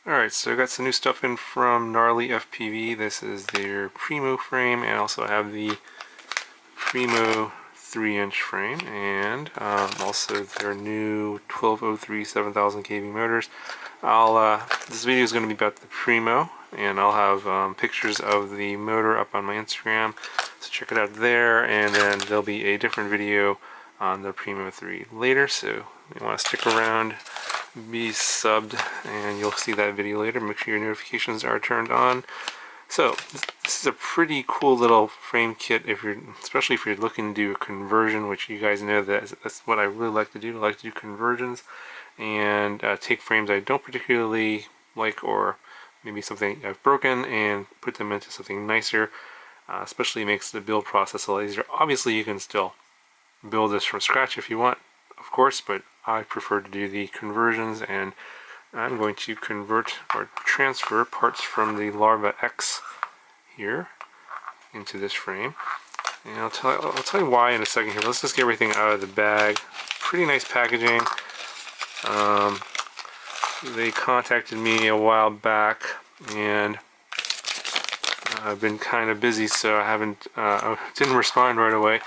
Alright, so I got some new stuff in from GnarlyFPV. This is their Primo frame, and also have the Primo 3-inch frame, and also their new 1203 7000 kV motors. This video is going to be about the Primo, and I'll have pictures of the motor up on my Instagram, so check it out there, and then there'll be a different video on the Primo 3 later, so you want to stick around, be subbed, and you'll see that video later. Make sure your notifications are turned on. So this is a pretty cool little frame kit, especially if you're looking to do a conversion, which you guys know that's what I really like to do. I like to do conversions and take frames I don't particularly like, or maybe something I've broken, and put them into something nicer. Especially makes the build process a lot easier. Obviously you can still build this from scratch if you want, of course, but I prefer to do the conversions, and I'm going to convert or transfer parts from the Larva-X here into this frame, and I'll tell you why in a second here. Let's just get everything out of the bag. Pretty nice packaging. They contacted me a while back, and I've been kind of busy, so I didn't respond right away.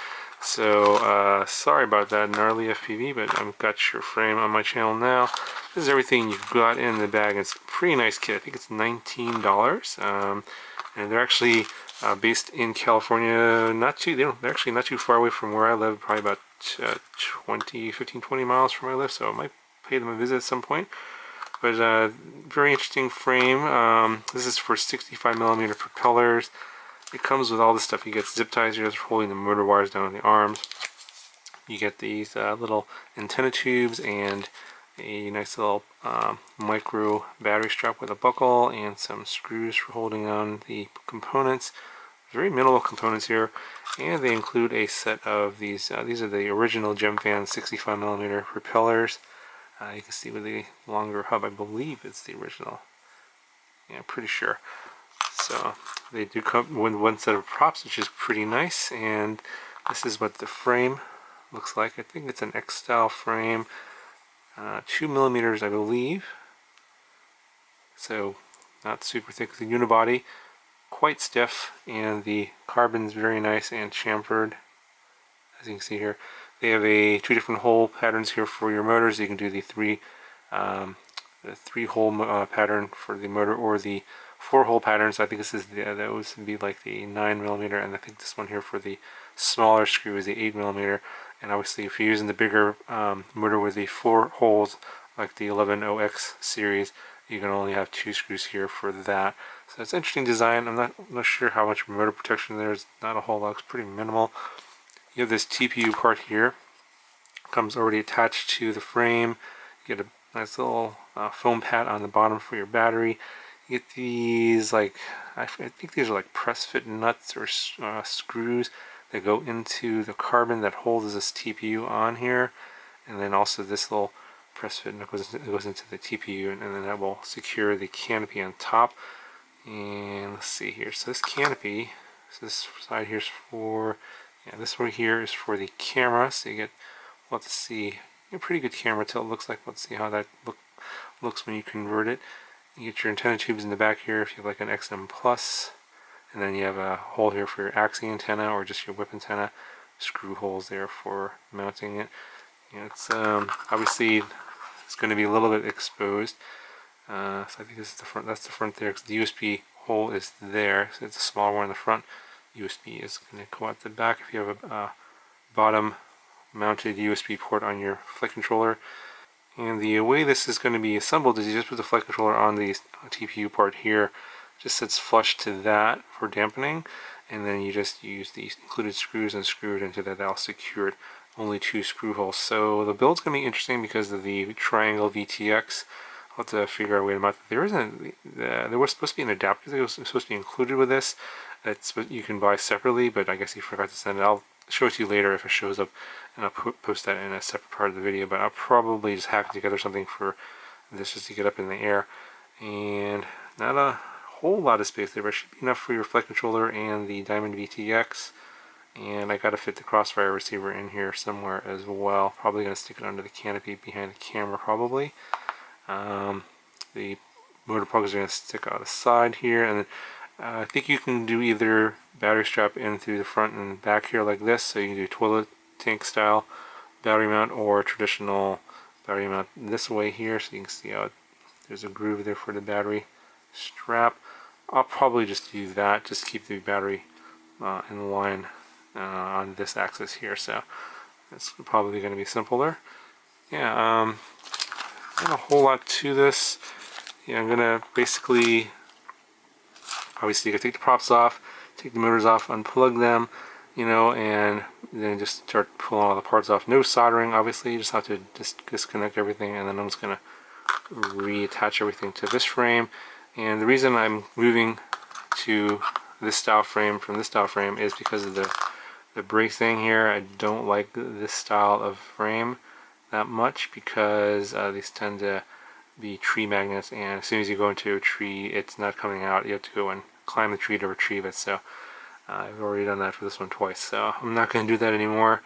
So sorry about that, GnarlyFPV, but I've got your frame on my channel now. This is everything you've got in the bag. It's a pretty nice kit. I think it's $19, and they're actually based in California. They're actually not too far away from where I live. Probably about 15-20 miles from where I live. So I might pay them a visit at some point. But very interesting frame. This is for 65mm propellers. It comes with all this stuff. You get zip ties here for holding the motor wires down on the arms. You get these little antenna tubes and a nice little micro battery strap with a buckle and some screws for holding on the components. Very minimal components here, and they include a set of these. These are the original GemFan 65mm propellers. You can see with the longer hub, I believe it's the original. Yeah, I'm pretty sure. So they do come with one set of props, which is pretty nice, and this is what the frame looks like. I think it's an X-style frame, 2mm I believe, so not super thick. The unibody, quite stiff, and the carbon's very nice and chamfered, as you can see here. They have two different hole patterns here for your motors. You can do the three hole pattern for the motor, or the 4-hole patterns. I think this is that would be like the 9mm, and I think this one here for the smaller screw is the 8mm. And obviously, if you're using the bigger motor with the 4 holes, like the 11OX series, you can only have 2 screws here for that. So it's an interesting design. I'm not sure how much motor protection there is. Not a whole lot. It's pretty minimal. You have this TPU part here. Comes already attached to the frame. You get a nice little foam pad on the bottom for your battery. You get these, like, I think these are like press fit nuts or screws that go into the carbon that holds this TPU on here, and then also this little press fit nut goes into the TPU, and then that will secure the canopy on top. And let's see here. So this canopy, so this side here is for, yeah, this one here is for the camera. So you get, let's see, a pretty good camera till it looks like. Let's see how that looks when you convert it. You get your antenna tubes in the back here if you have like an XM Plus, and then you have a hole here for your axis antenna or just your whip antenna. Screw holes there for mounting it. It's obviously it's going to be a little bit exposed. So I think this is the front. That's the front there, because the USB hole is there. So it's a small one in the front. USB is going to go out the back if you have a bottom mounted USB port on your flight controller. And the way this is going to be assembled is you just put the flight controller on the TPU part here. Just sits flush to that for dampening, and then you just use the included screws and screw it into that. That'll secure it. Only 2 screw holes. So the build's going to be interesting because of the triangle VTX. I'll have to figure out a way to mount. There was supposed to be an adapter that was supposed to be included with this. That's what you can buy separately, but I guess he forgot to send it. I'll show it to you later if it shows up, and I'll post that in a separate part of the video. But I'll probably just hack together something for this just to get up in the air. And not a whole lot of space there, but it should be enough for your flight controller and the Diamond VTX. And I gotta fit the Crossfire receiver in here somewhere as well. Probably gonna stick it under the canopy behind the camera, probably. The motor plugs are going to stick out the side here, and then I think you can do either battery strap in through the front and back here like this, so you can do toilet tank style battery mount or traditional battery mount this way here, so you can see how there's a groove there for the battery strap. I'll probably just do that, just keep the battery in line on this axis here, so that's probably going to be simpler. Yeah, not a whole lot to this. Yeah, I'm gonna basically, obviously you can take the props off, take the motors off, unplug them, you know, and then just start pulling all the parts off. No soldering, obviously, you just have to just disconnect everything, and then I'm just gonna reattach everything to this frame. And the reason I'm moving to this style frame from this style frame is because of the brake thing here. I don't like this style of frame that much because these tend to be tree magnets, and as soon as you go into a tree, it's not coming out. You have to go and climb the tree to retrieve it. So I've already done that for this one twice, so I'm not going to do that anymore.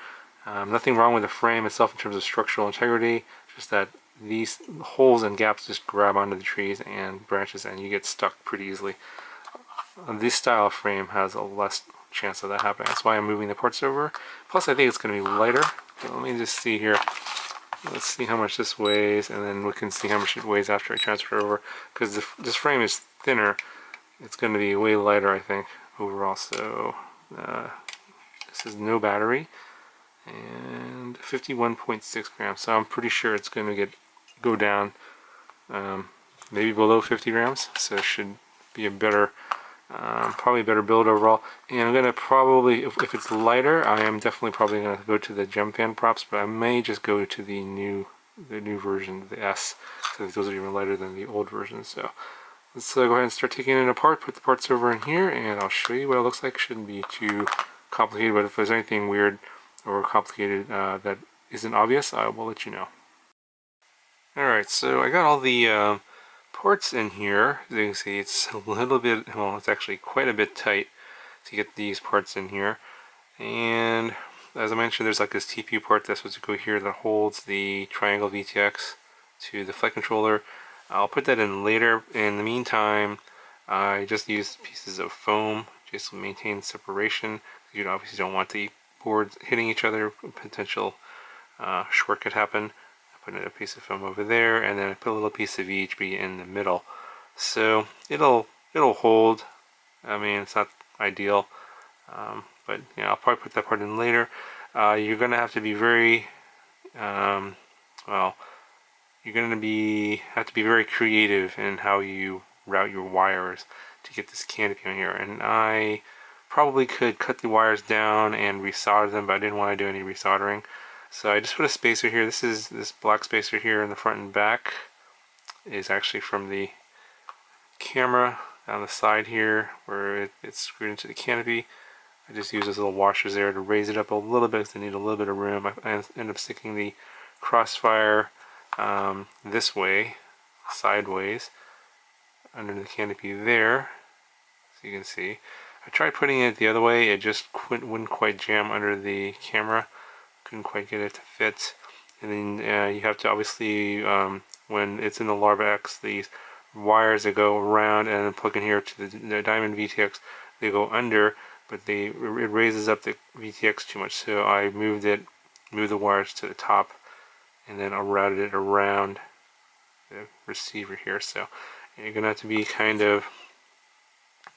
Nothing wrong with the frame itself in terms of structural integrity, just that these holes and gaps just grab onto the trees and branches and you get stuck pretty easily. This style of frame has a less chance of that happening. That's why I'm moving the parts over. Plus I think it's going to be lighter. So let me just see here. Let's see how much this weighs, and then we can see how much it weighs after I transfer it over. Because this frame is thinner, it's going to be way lighter, I think, overall. So this is no battery, and 51.6 grams. So I'm pretty sure it's going to go down maybe below 50 grams. So it should be a better, probably a better build overall. And I'm going to probably, if it's lighter, I am definitely probably going to go to the gem fan props, but I may just go to the new version, the S, because those are even lighter than the old version. So let's go ahead and start taking it apart, put the parts over in here, and I'll show you what it looks like. Shouldn't be too complicated, but if there's anything weird or complicated that isn't obvious, I will let you know. Alright, so I got all the parts in here. As you can see, it's a little bit, well, it's actually quite a bit tight to get these parts in here. And as I mentioned, there's like this TPU part that's supposed to go here that holds the triangle VTX to the flight controller. I'll put that in later. In the meantime, I just used pieces of foam just to maintain separation. You obviously don't want the boards hitting each other. Potential short could happen. I put a piece of foam over there, and then I put a little piece of VHB in the middle. So it'll hold. I mean, it's not ideal, but yeah, I'll probably put that part in later. You're going to have to be very well. You're going to have to be very creative in how you route your wires to get this canopy on here. And I probably could cut the wires down and resolder them, but I didn't want to do any resoldering. So I just put a spacer here. This black spacer here in the front and back is actually from the camera on the side here where it's screwed into the canopy. I just use those little washers there to raise it up a little bit because I need a little bit of room. I end up sticking the crossfire this way, sideways, under the canopy there, so you can see. I tried putting it the other way, it just wouldn't quite jam under the camera, couldn't quite get it to fit. And then you have to obviously, when it's in the Larva-X, these wires that go around and plug in here to the Diamond VTX, they go under, but it raises up the VTX too much, so I moved the wires to the top, and then I routed it around the receiver here. So you're gonna have to be kind of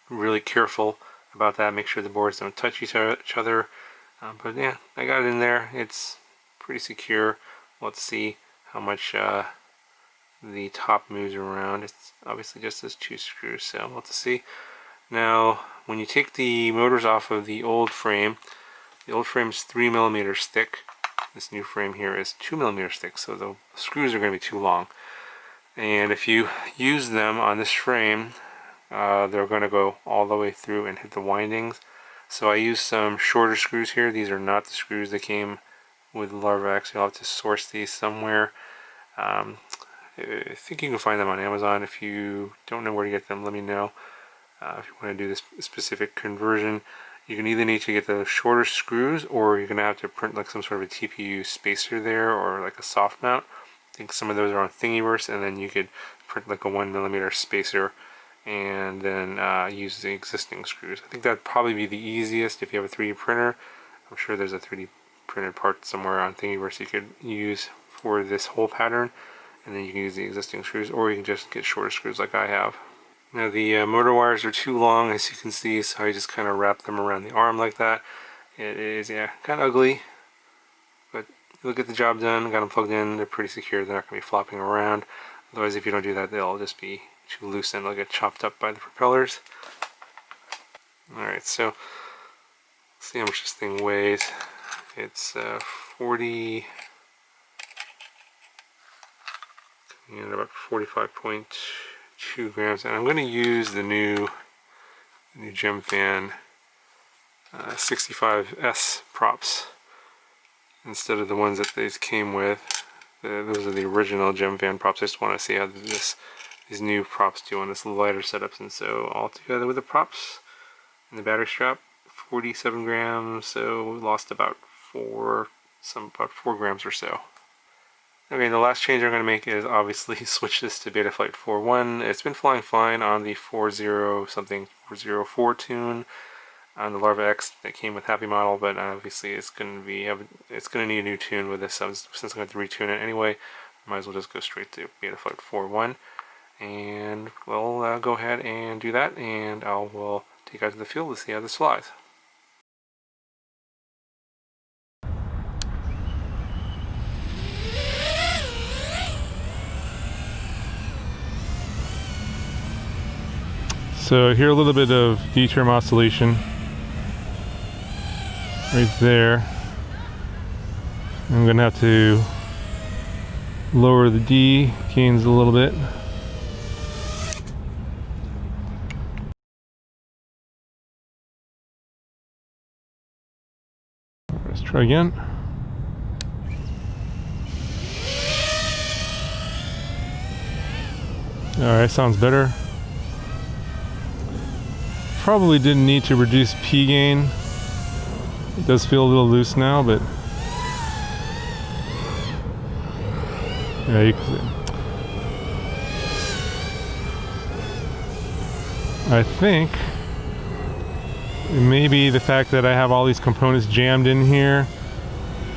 really careful about that. Make sure the boards don't touch each other. But yeah, I got it in there. It's pretty secure. Let's see how much the top moves around. It's obviously just those two screws, so we'll have to see. Now, when you take the motors off of the old frame is 3mm thick. This new frame here is 2mm thick, so the screws are going to be too long. And if you use them on this frame, they're going to go all the way through and hit the windings. So I used some shorter screws here. These are not the screws that came with Larva-X. You'll have to source these somewhere. I think you can find them on Amazon. If you don't know where to get them, let me know. If you want to do this specific conversion, you can either need to get the shorter screws, or you're going to have to print like some sort of a TPU spacer there, or like a soft mount think some of those are on Thingiverse, and then you could print like a 1mm spacer and then use the existing screws. I think that'd probably be the easiest if you have a 3D printer. I'm sure there's a 3D printed part somewhere on Thingiverse you could use for this whole pattern, and then you can use the existing screws, or you can just get shorter screws like I have. Now the motor wires are too long, as you can see, so I just kind of wrap them around the arm like that. It is, yeah, kind of ugly, but you'll get the job done. Got them plugged in, they're pretty secure, they're not going to be flopping around. Otherwise, if you don't do that, they'll just be too loose and they'll get chopped up by the propellers. Alright, so let's see how much this thing weighs. It's 40, and about 45.2 grams, and I'm going to use the new GemFan 65S props instead of the ones that these came with. Those are the original GemFan props. I just want to see how these new props do on this lighter setups, and so all together with the props and the battery strap, 47 grams, so we lost about 4 grams or so. Okay, the last change I'm going to make is obviously switch this to Betaflight 4.1. It's been flying fine on the 404 tune on the Larva-X that came with Happy Model, but obviously it's going to need a new tune with this. Since I'm going to retune it anyway, might as well just go straight to Betaflight 4.1, and we'll go ahead and do that, and we'll take out to the field to see how this flies. So here a little bit of D-term oscillation right there. I'm going to have to lower the D gains a little bit. Let's try again. Alright, sounds better. Probably didn't need to reduce P gain. It does feel a little loose now, but yeah, you can see. I think maybe the fact that I have all these components jammed in here,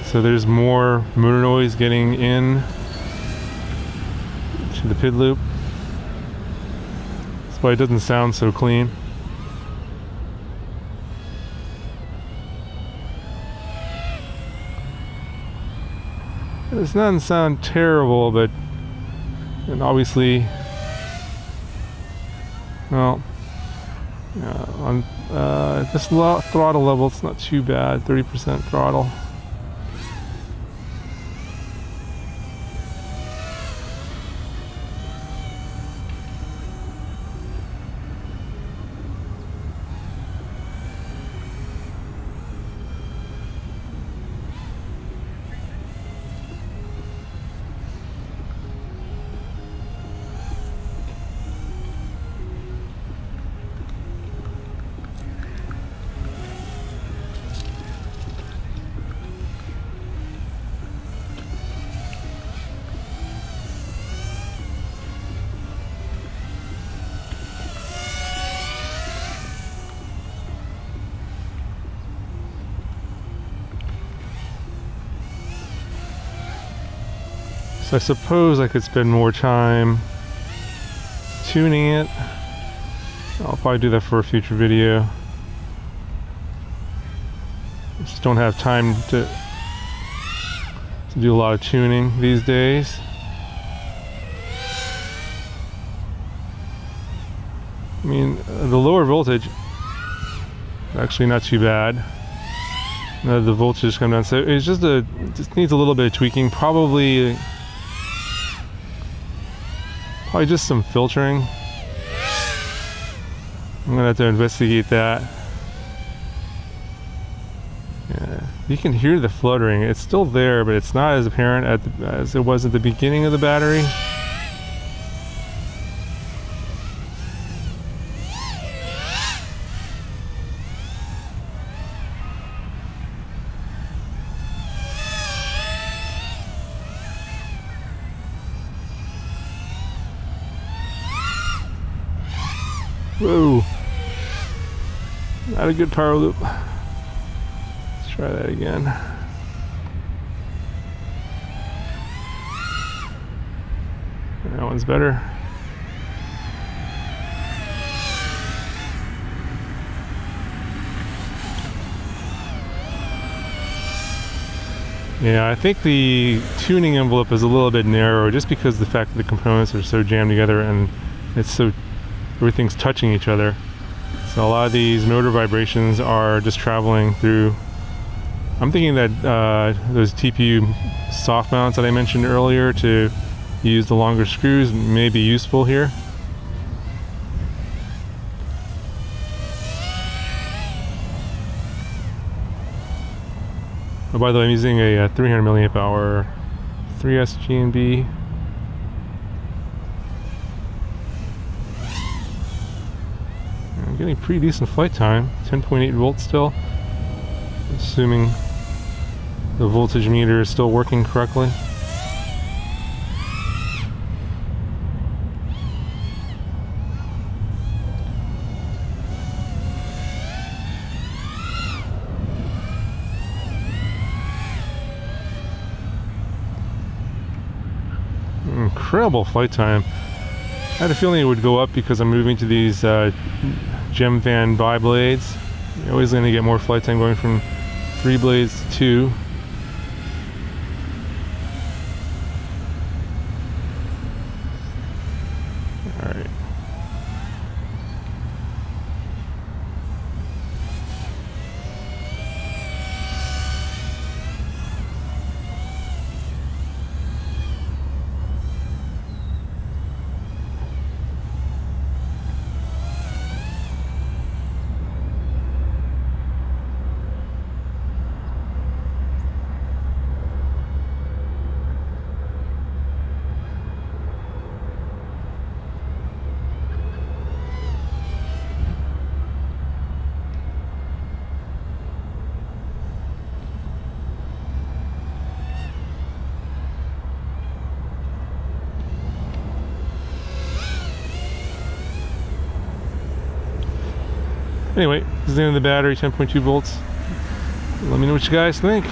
so there's more motor noise getting in to the PID loop. That's why it doesn't sound so clean. This doesn't sound terrible, but and obviously, well, on this throttle level, it's not too bad. 30% throttle. So I suppose I could spend more time tuning it. I'll probably do that for a future video. I just don't have time to do a lot of tuning these days. I mean, the lower voltage, actually not too bad. The voltage has come down, so it's just needs a little bit of tweaking. Probably just some filtering. I'm gonna have to investigate that. Yeah, you can hear the fluttering. It's still there, but it's not as apparent as it was at the beginning of the battery. Whoa. Not a good power loop. Let's try that again. That one's better. Yeah, I think the tuning envelope is a little bit narrow just because of the fact that the components are so jammed together and everything's touching each other. So a lot of these motor vibrations are just traveling through. I'm thinking that those TPU soft mounts that I mentioned earlier to use the longer screws may be useful here. Oh, by the way, I'm using a 300 milliamp hour 3S GNB. I'm getting pretty decent flight time, 10.8 volts still, assuming the voltage meter is still working correctly. Incredible flight time. I had a feeling it would go up because I'm moving to these gem fan bi blades. You're always going to get more flight time going from 3 blades to 2. Alright. Anyway, this is the end of the battery, 10.2 volts. Let me know what you guys think.